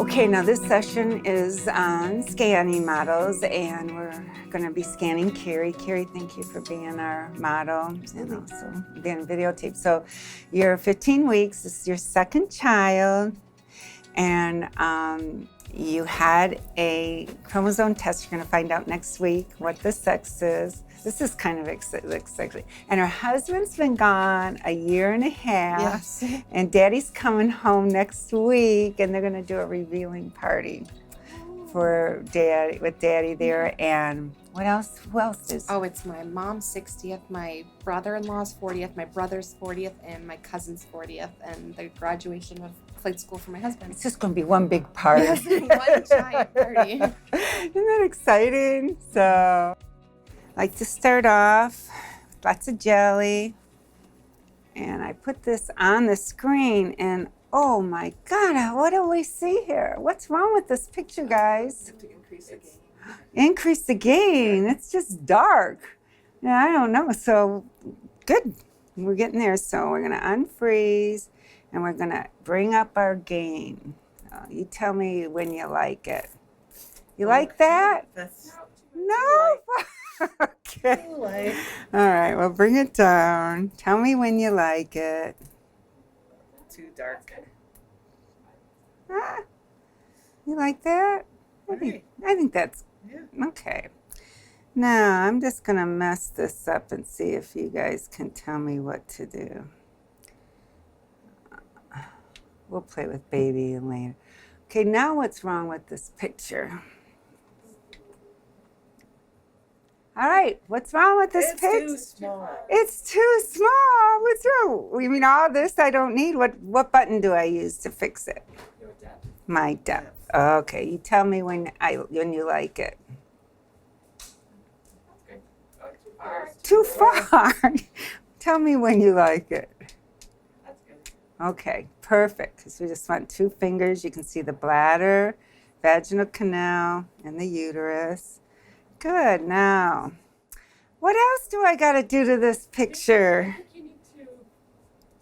Okay, now this session is on scanning models, and we're going to be scanning Carrie. Carrie, thank you for being our model and also being videotaped. So you're 15 weeks, this is your second child, and you had a chromosome test. You're going to find out next week what the sex is. This is kind of exciting. And her husband's been gone a year and a half. Yes. And Daddy's coming home next week, and they're going to do a revealing party for Daddy, with Daddy there. And what else? Who else is? Oh, it's my mom's 60th, my brother-in-law's 40th, my brother's 40th, and my cousin's 40th, and the graduation of flight school for my husband. It's just going to be one big party. Yes, one giant party. Isn't that exciting? So, I like to start off with lots of jelly. And I put this on the screen, and oh my God, what do we see here? What's wrong with this picture, guys? To increase the gain. Increase the gain. It's just dark. Yeah, I don't know. So, good. We're getting there. So we're going to unfreeze, and we're going to bring up our gain. You tell me when you like it. You like that? No? Okay. All right, well, bring it down. Tell me when you like it. Too dark. Ah, you like that? I think that's okay. Now, I'm just going to mess this up and see if you guys can tell me what to do. We'll play with baby later. Okay, now what's wrong with this picture? All right, what's wrong with this picture? It's too small. It's too small. What's wrong? You mean all this I don't need? What button do I use to fix it? Your depth. My depth. Okay, you tell me when you like it. Okay. Oh, Too far. Tell me when you like it. That's good. Okay, perfect. Because we just want 2 fingers. You can see the bladder, vaginal canal, and the uterus. Good. Now, what else do I got to do to this picture? I think you need to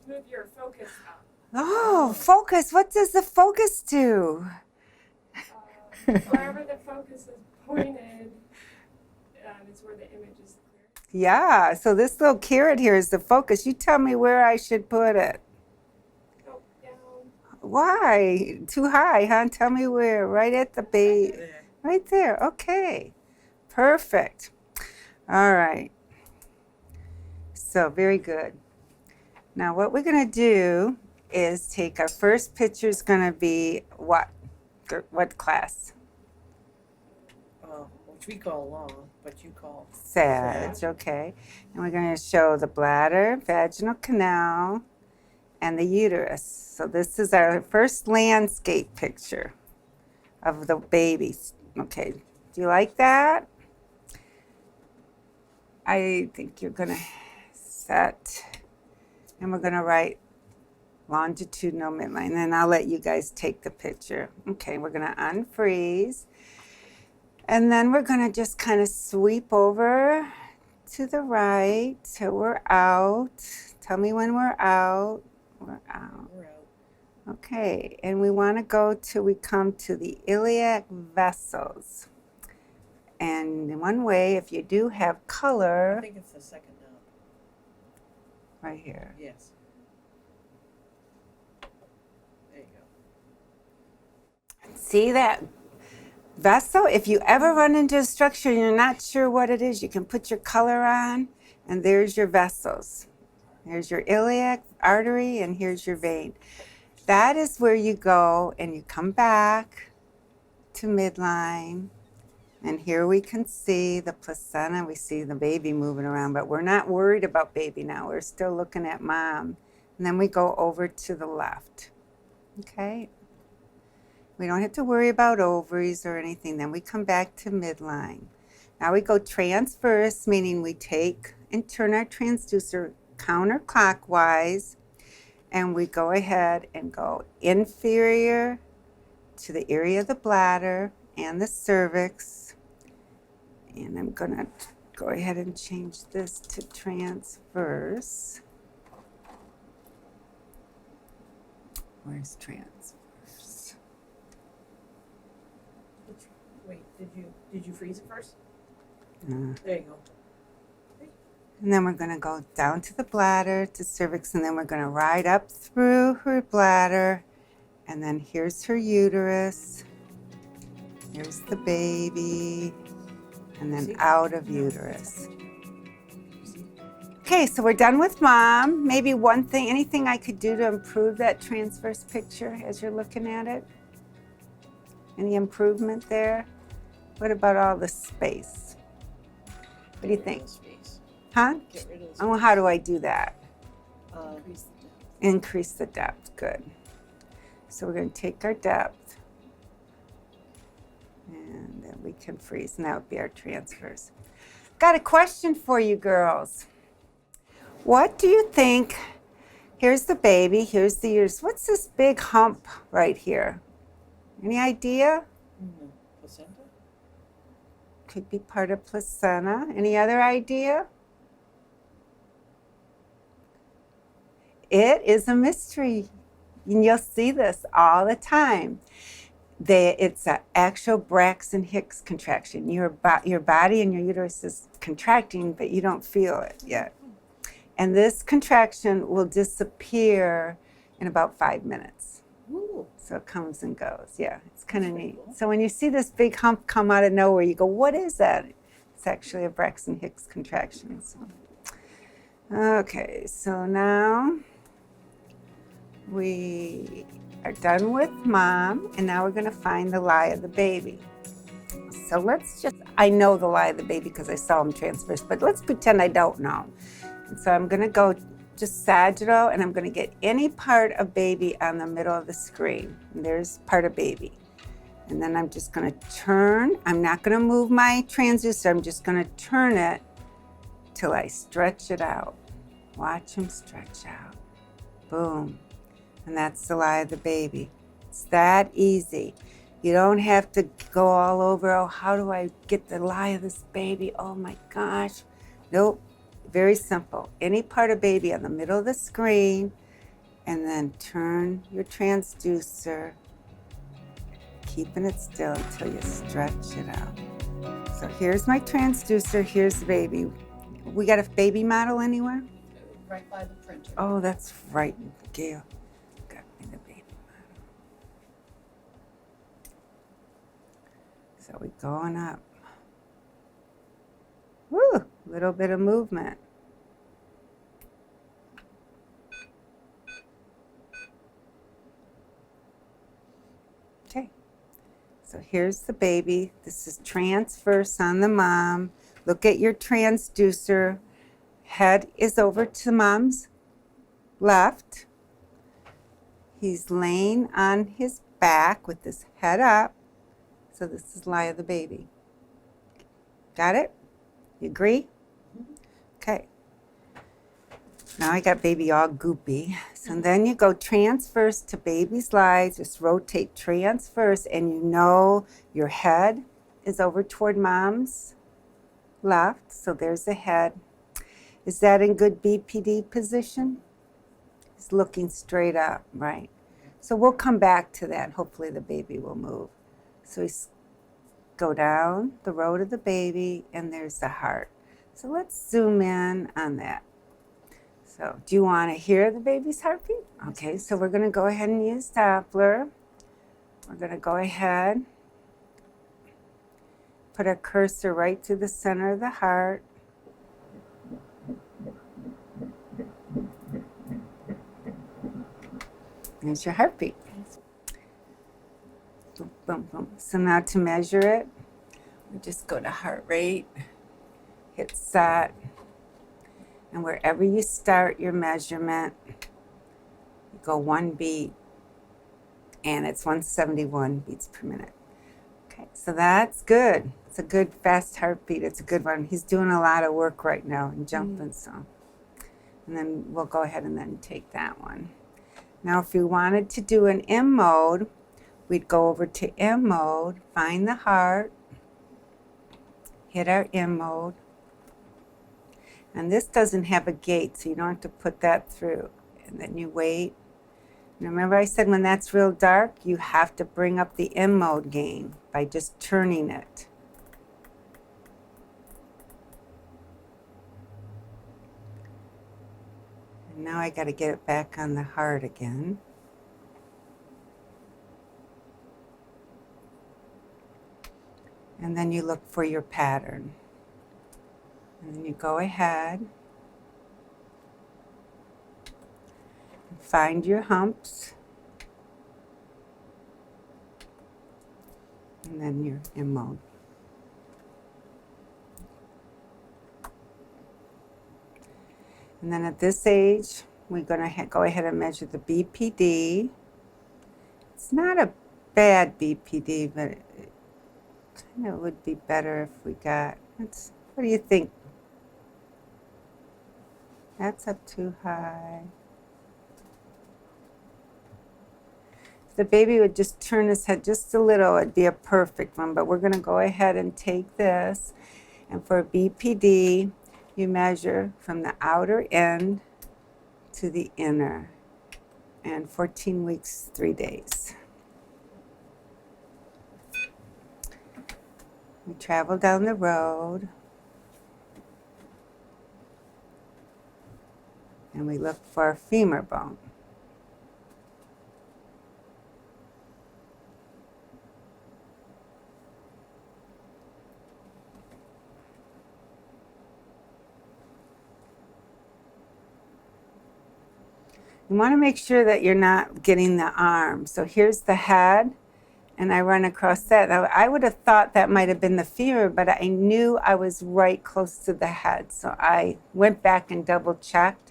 move your focus up. Oh, focus. What does the focus do? Wherever the focus is pointed is where the image is clear. Yeah, so this little carrot here is the focus. You tell me where I should put it. Go down. Why? Too high, huh? Tell me where. Right at the base. There. Right there. Okay. Perfect. All right. So very good. Now what we're going to do is take our first picture is going to be what? What class? Which we call long, but you call Sag. Okay. And we're going to show the bladder, vaginal canal, and the uterus. So this is our first landscape picture of the babies. Okay. Do you like that? I think you're going to set, and we're going to write longitudinal midline, and then I'll let you guys take the picture. Okay, we're going to unfreeze, and then we're going to just kind of sweep over to the right till we're out. Tell me when we're out. We're out. We're out. Okay, and we want to go till we come to the iliac vessels. And in one way, if you do have I color, think it's the second down. right here. Yes. There you go. See that vessel? If you ever run into a structure and you're not sure what it is, you can put your color on, and there's your vessels. There's your iliac artery, and here's your vein. That is where you go, and you come back to midline. And here we can see the placenta. We see the baby moving around, but we're not worried about baby now. We're still looking at mom. And then we go over to the left. Okay? We don't have to worry about ovaries or anything. Then we come back to midline. Now we go transverse, meaning we take and turn our transducer counterclockwise, and we go ahead and go inferior to the area of the bladder and the cervix. And I'm going to go ahead and change this to transverse. Where's transverse? Wait, did you freeze it first? Uh, There you go. And then we're going to go down to the bladder, to cervix, and then we're going to ride up through her bladder. And then here's her uterus. Here's the baby. And then out of uterus. Okay, so we're done with mom. Maybe one thing, anything I could do to improve that transverse picture as you're looking at it? Any improvement there? What about all the space? What do you think? Space. Huh? Get rid of the Oh, how do I do that? Increase the depth. Increase the depth, good. So we're going to take our depth and then we can freeze, and that would be our transverse. Got a question for you girls. What do you think? Here's the baby, here's the uterus. What's this big hump right here? Any idea? Placenta? Could be part of placenta. Any other idea? It is a mystery. And you'll see this all the time. It's an actual Braxton Hicks contraction. Your body and your uterus is contracting, but you don't feel it yet. And this contraction will disappear in about 5 minutes. Ooh. So it comes and goes. Yeah, it's kind of neat. So when you see this big hump come out of nowhere, you go, what is that? It's actually a Braxton Hicks contraction. So. Okay, so now we are done with mom, and now we're going to find the lie of the baby. So I know the lie of the baby because I saw him transverse, but let's pretend I don't know. And so I'm going to go just sagittal, and I'm going to get any part of baby on the middle of the screen. And there's part of baby. And then I'm just going to turn. I'm not going to move my transducer. I'm just going to turn it till I stretch it out. Watch him stretch out. Boom. And that's the lie of the baby. It's that easy. You don't have to go all over, oh, how do I get the lie of this baby? Oh my gosh. Nope. Very simple. Any part of baby on the middle of the screen, and then turn your transducer, keeping it still until you stretch it out. So here's my transducer, here's the baby. We got a baby model anywhere? Right by the printer. Oh, that's right, Gail. Got me the baby model. So we're going up. Woo, little bit of movement. Okay, so here's the baby. This is transverse on the mom. Look at your transducer. Head is over to mom's left. He's laying on his back with his head up. So this is lie of the baby. Got it? You agree? Okay. Now I got baby all goopy. So then you go transverse to baby's lie. Just rotate transverse, and you know your head is over toward mom's left. So there's the head. Is that in good BPD position? He's looking straight up, right? So we'll come back to that. Hopefully the baby will move. So he's go down the road of the baby, and there's the heart. So let's zoom in on that. So do you want to hear the baby's heartbeat? Okay, so we're going to go ahead and use Doppler. We're going to go ahead, put our cursor right to the center of the heart. There's your heartbeat. Boom, boom, boom. So now to measure it, we just go to heart rate, hit set, and wherever you start your measurement, you go 1 beat, and it's 171 beats per minute. Okay, so that's good. It's a good fast heartbeat. It's a good one. He's doing a lot of work right now and jumping, so. And then we'll go ahead and then take that one. Now, if we wanted to do an M mode, we'd go over to M mode, find the heart, hit our M mode. And this doesn't have a gate, so you don't have to put that through. And then you wait. And remember I said when that's real dark, you have to bring up the M mode gain. by just turning it. And now I got to get it back on the heart again. And then you look for your pattern. And then you go ahead and find your humps. And then you're in mode. And then at this age, we're going to go ahead and measure the BPD. It's not a bad BPD, but it kind of would be better if we got, what do you think? That's up too high. If the baby would just turn his head just a little, it'd be a perfect one. But we're going to go ahead and take this. And for BPD, you measure from the outer end to the inner. And 14 weeks, 3 days. We travel down the road. And we look for a femur bone. You want to make sure that you're not getting the arm. So here's the head, and I run across that. Now, I would have thought that might have been the femur, but I knew I was right close to the head. So I went back and double checked.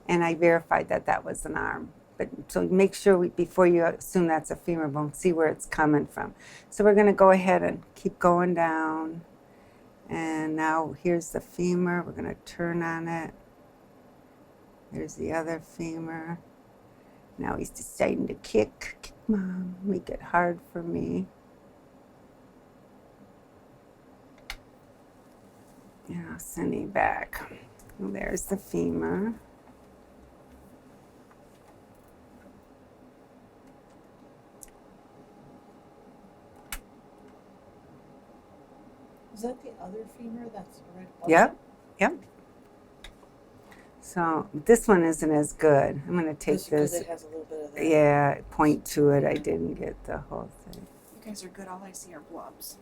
And I verified that that was an arm. But so make sure before you assume that's a femur bone, see where it's coming from. So we're going to go ahead and keep going down. And now here's the femur. We're going to turn on it. There's the other femur. Now he's deciding to kick. Kick, Mom. Make it hard for me. And I'll send him back. Well, there's the femur. Is that the other femur that's right above? Yep, yep. So this one isn't as good. I'm going to take Just because this. it has a little bit of that. Yeah, point to it. I didn't get the whole thing. You guys are good. All I see are blobs.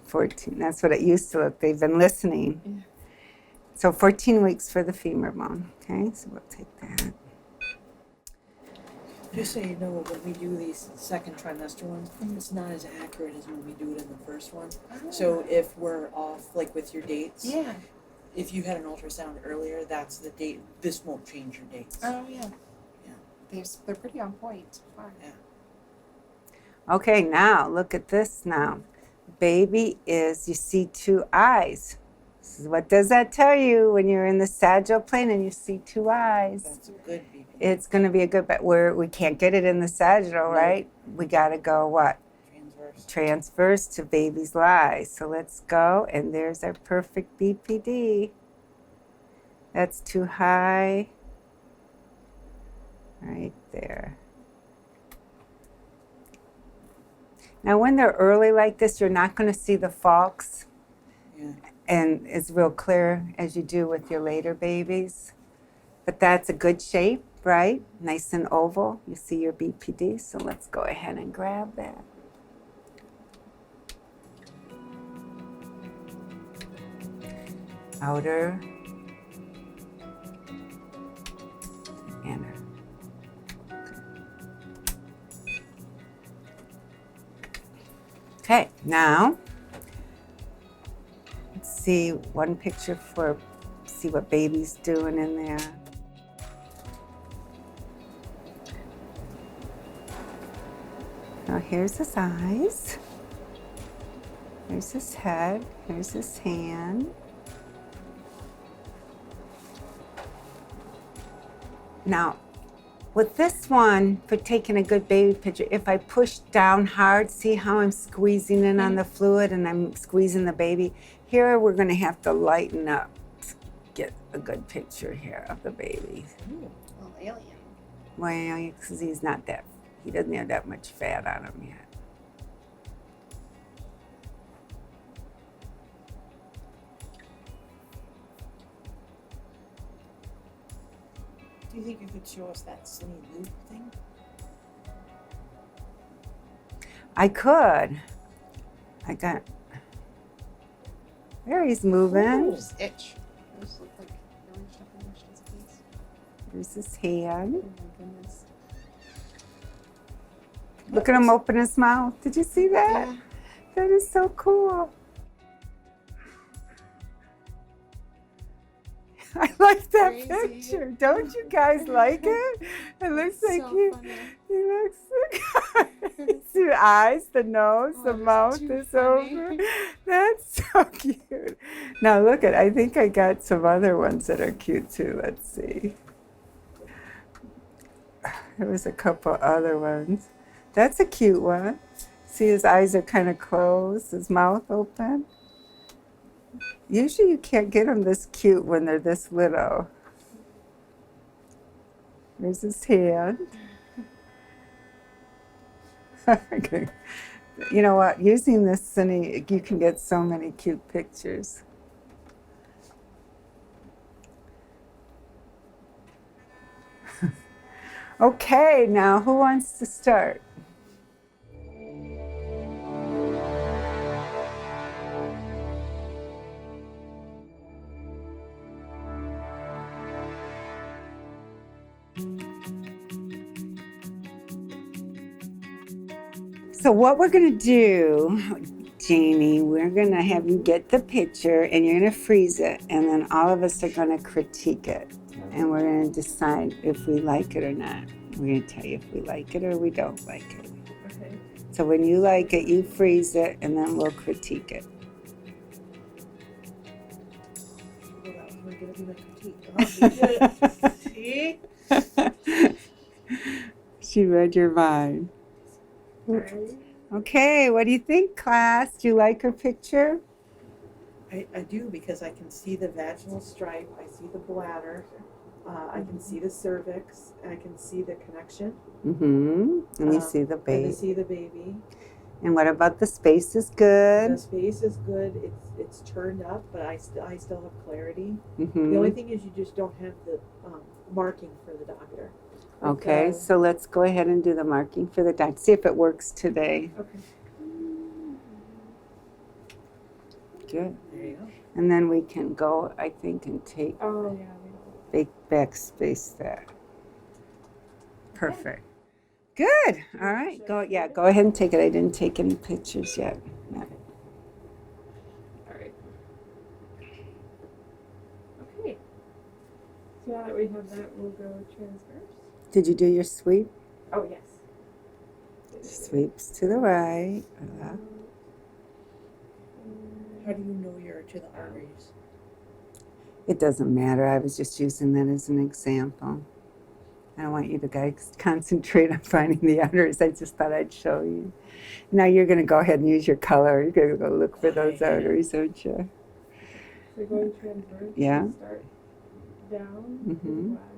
14. That's what it used to look. They've been listening. Yeah. So 14 weeks for the femur bone. Okay, so we'll take that. Just so you know, when we do these second trimester ones, it's not as accurate as when we do it in the first one. So if we're off, like with your dates, Yeah. if you had an ultrasound earlier, that's the date. This won't change your dates. Oh yeah. Yeah. They're pretty on point. Wow. Yeah. Okay, now look at this now. Baby is, you see two eyes. What does that tell you when you're in the sagittal plane and you see two eyes? That's a good BPD. It's going to be a good, but we can't get it in the sagittal, right? We got to go what? Transverse. Transverse to baby's lie. So let's go, and there's our perfect BPD. That's too high. Right there. Now, when they're early like this, you're not going to see the falks. Yeah. And it's real clear as you do with your later babies. But that's a good shape, right? Nice and oval. You see your BPD, so let's go ahead and grab that. Outer, inner. Okay, now let's see one picture for, see what baby's doing in there. Now here's his eyes. Here's his head. Here's his hand. Now, with this one, for taking a good baby picture, if I push down hard, see how I'm squeezing in on the fluid and I'm squeezing the baby? Here, we're gonna have to lighten up to get a good picture here of the baby. Little alien. Well, because he doesn't have that much fat on him yet. Do you think you could show us that cine loop thing? I could. I got. There he's moving. Just itch. I just look like really stuff in his face. There's his hand. Oh my goodness. Look at him open his mouth. Did you see that? Yeah. That is so cool. I like that Crazy. picture. Don't you guys like it? It looks like So you. funny. He looks like see the eyes, the nose, Oh, the that's mouth too is funny. over. That's so cute. Now look at. I think I got some other ones that are cute too. Let's see. There was a couple other ones. That's a cute one. See, his eyes are kind of closed, his mouth open. Usually you can't get them this cute when they're this little. There's his hand. Okay. You know what? Using this cine, you can get so many cute pictures. Okay, now who wants to start? So what we're going to do, Jamie, we're going to have you get the picture and you're going to freeze it, and then all of us are going to critique it, and we're going to decide if we like it or not. We're going to tell you if we like it or we don't like it. Okay. So when you like it, you freeze it, and then we'll critique it. Well, that was going to be my critique. See? She read your mind. Alright. Okay, what do you think, class? Do you like her picture? I do, because I can see the vaginal stripe, I see the bladder, I can see the cervix, I can see the connection. Mm-hmm. And you see the And I baby. see the baby. And what about the space is good? The space is good. It's turned up, but I still have clarity. Mm-hmm. The only thing is you just don't have the marking for the doctor. Okay, So- so let's go ahead and do the marking for the doc. See if it works today. Okay. Good. There you go. And then we can go, I think, and take Oh yeah. We don't. backspace that. Perfect. Good. All right. Go. Yeah. Go ahead and take it. I didn't take any pictures yet. No. Alright. Okay. So now that we have that, we'll go transverse. Did you do your sweep? Oh yes. Sweeps to the right. How do you know you're to the arteries? It doesn't matter. I was just using that as an example. I don't want you to guys concentrate on finding the arteries. I just thought I'd show you. Now you're going to go ahead and use your color. You're going to go look for those arteries, aren't you? So going transverse. Yeah. We start down Mhm. to the bladder.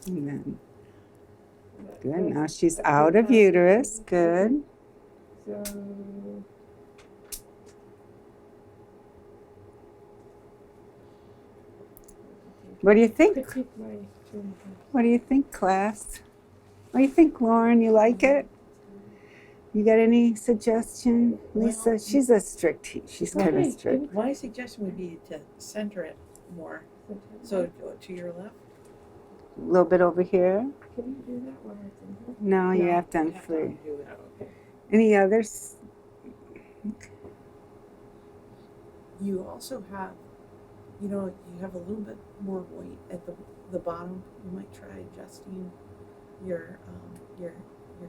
And then, That good. goes Now she's up out and of down. uterus. Good. So What do you think? critique my transverse. What do you think, class? What do you think, Lauren? You like it? You got any suggestion, Lisa? Well, She's a strict. She's kind of Okay, strict. My suggestion would be to center it more. So to your left. A little bit over here. Can you do that while it's in here? No, you No, have to you have to unfree. undo it. Oh, okay. Any others? You also have, you have a little bit more weight at the bottom. You might try adjusting your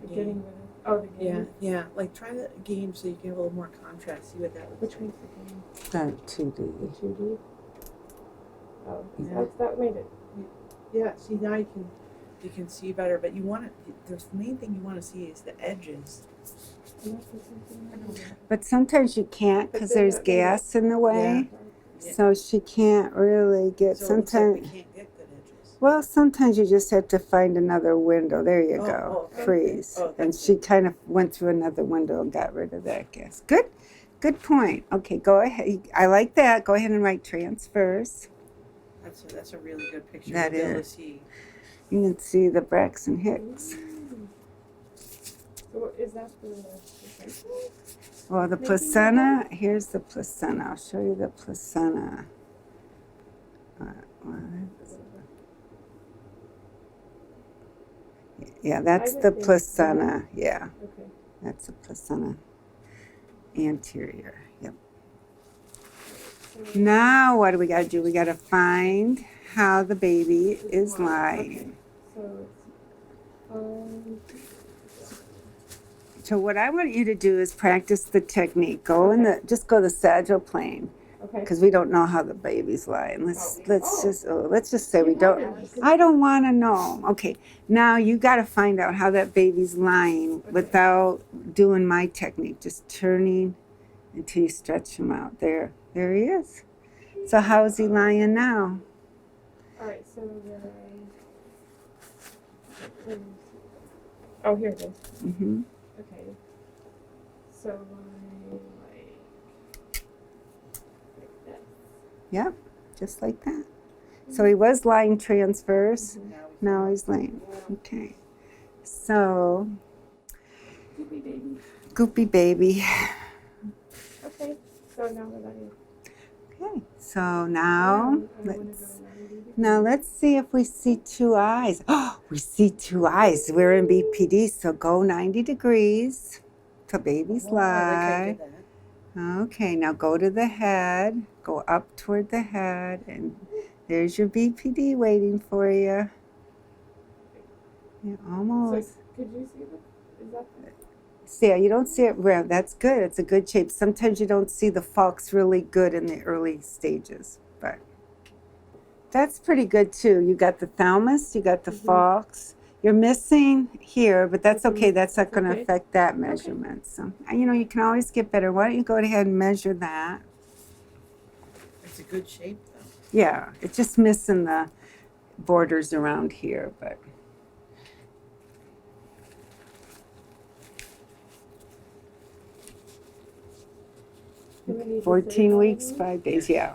Getting gain. rid of. Oh, the Yeah, game. yeah. Like try the game so you can have a little more contrast. See what that looks Which like. one's the game? That 2D. The 2D. Oh, Yeah. that made it. Yeah. See now you can see better, but you want to. The main thing you want to see is the edges. And that's the same thing. But sometimes you can't because there's gas in the way. Yeah. So she can't really get. So it looks like we Sometimes. can't get good edges. Well, sometimes you just have to find another window. There you Oh, go. okay. Freeze. Oh, And that's she kind of went through another window and got rid of that gas. Good. Good point. Okay, go ahead. I like that. Go ahead and write transverse. That's a really good picture. That We'll be able is. to see. You can see the Braxton Hicks. So is that the placenta? Well, the Maybe placenta, here's the placenta. I'll show you the placenta. Yeah, that's would the think- placenta. Yeah, Okay. that's the placenta anterior. Yep. So, Now, what do we got to do? We got to find how the baby is lying. so it's So what I want you to do is practice the technique. Go in the, just go the sagittal plane, okay. because we don't know how the baby's lying. Let's just say we You don't. have it. I don't want to know. Okay, now you got to find out how that baby's lying without doing my technique. Just turning until you stretch him out. There he is. So how is he lying now? All right. So oh, here it is. Mm-hmm. Okay. So like this. Yep, just like that. So he was lying transverse. Now Now he's laying. Okay. So, Goopy baby. goopy baby. Okay. So now we're done. Okay. So now let's. let's see if we see two eyes. Oh, we see two eyes. We're in BPD, so go 90 degrees till baby's I like how you lie. did that. Okay, now go to the head. Go up toward the head, and there's your BPD waiting for you. Yeah, almost. So could you see the? Is that? See, you don't see it round. That's good. It's a good shape. Sometimes you don't see the falx really good in the early stages, but that's pretty good too. You got the thalamus, you got the falx. You're missing here, but that's okay. That's not going to Okay. affect that measurement. So, you can always get better. Why don't you go ahead and measure that? It's a good shape though. Yeah, it's just missing the borders around here, but. Do we need to say 14 that weeks, again? 5 days, yeah.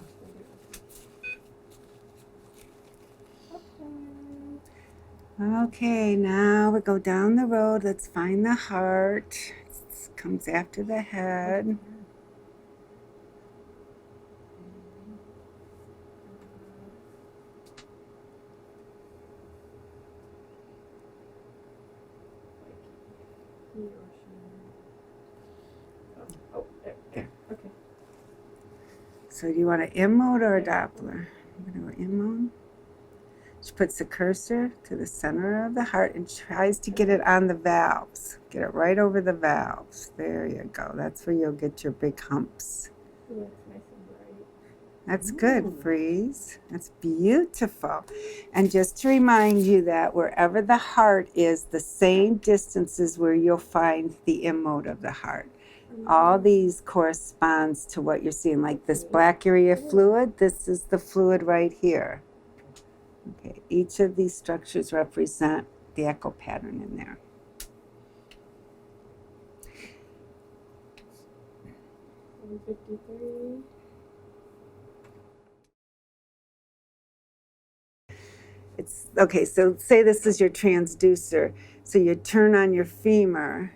Okay, now we go down the road. Let's find the heart. It comes after the head. He or she. Oh, there. Okay. So do you want an M mode or a Doppler? I'm going to go M mode. She puts the cursor to the center of the heart and tries to get it on the valves. Get it right over the valves. There you go. That's where you'll get your big humps. Ooh, that's nice and bright. That's good, Freeze. That's beautiful. And just to remind you that wherever the heart is, the same distance is where you'll find the M mode of the heart. All these corresponds to what you're seeing, like this black area fluid. This is the fluid right here. Okay, each of these structures represent the echo pattern in there. So 53. It's okay, so say this is your transducer. So you turn on your femur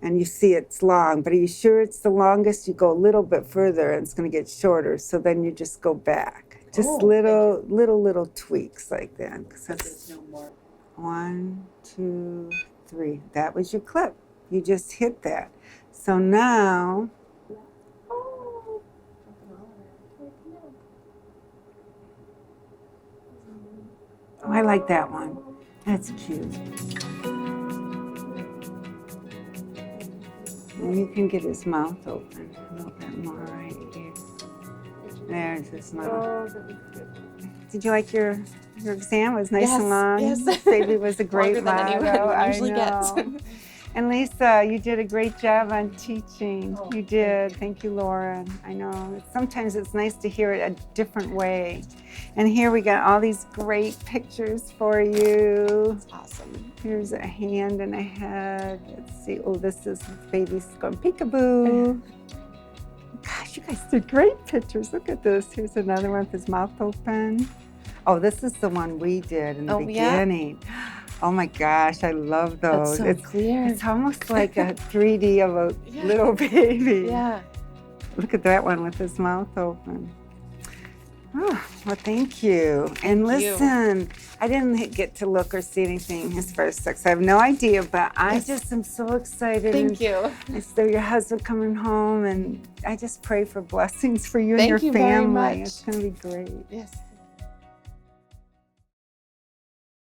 and you see it's long, but are you sure it's the longest? You go a little bit further and it's going to get shorter. So then you just go back. Just Oh, little tweaks like that. 'Cause But that's there's no more. 1, 2, 3. That was your clip. You just hit that. So now, Oh. oh, I like that one. That's cute. And you can get his mouth open a little bit more right here. There's his mouth. Oh, that was good. Did you like your exam? It was nice Yes, and long. yes. Baby was a great Longer than anyone model. I usually gets. know. And Lisa, you did a great job on teaching. Oh, You did. Thank you, Laura. I know. Sometimes it's nice to hear it a different way. And here we got all these great pictures for you. It's awesome. Here's a hand and a head. Let's see. Oh, this is baby's going peekaboo. Gosh, you guys did great pictures. Look at this. Here's another one with his mouth open. Oh, this is the one we did in the beginning. Oh my gosh, I love those. That's so clear. It's almost like a 3D of a little baby. Yeah. Look at that one with his mouth open. Oh, well, thank you. And Thank you. listen, I didn't get to look or see anything as far as sex. I have no idea, but I just am so excited. Thank you. I saw your husband coming home, and I just pray for blessings for you and Thank your you family. very much. It's going to be great. Yes.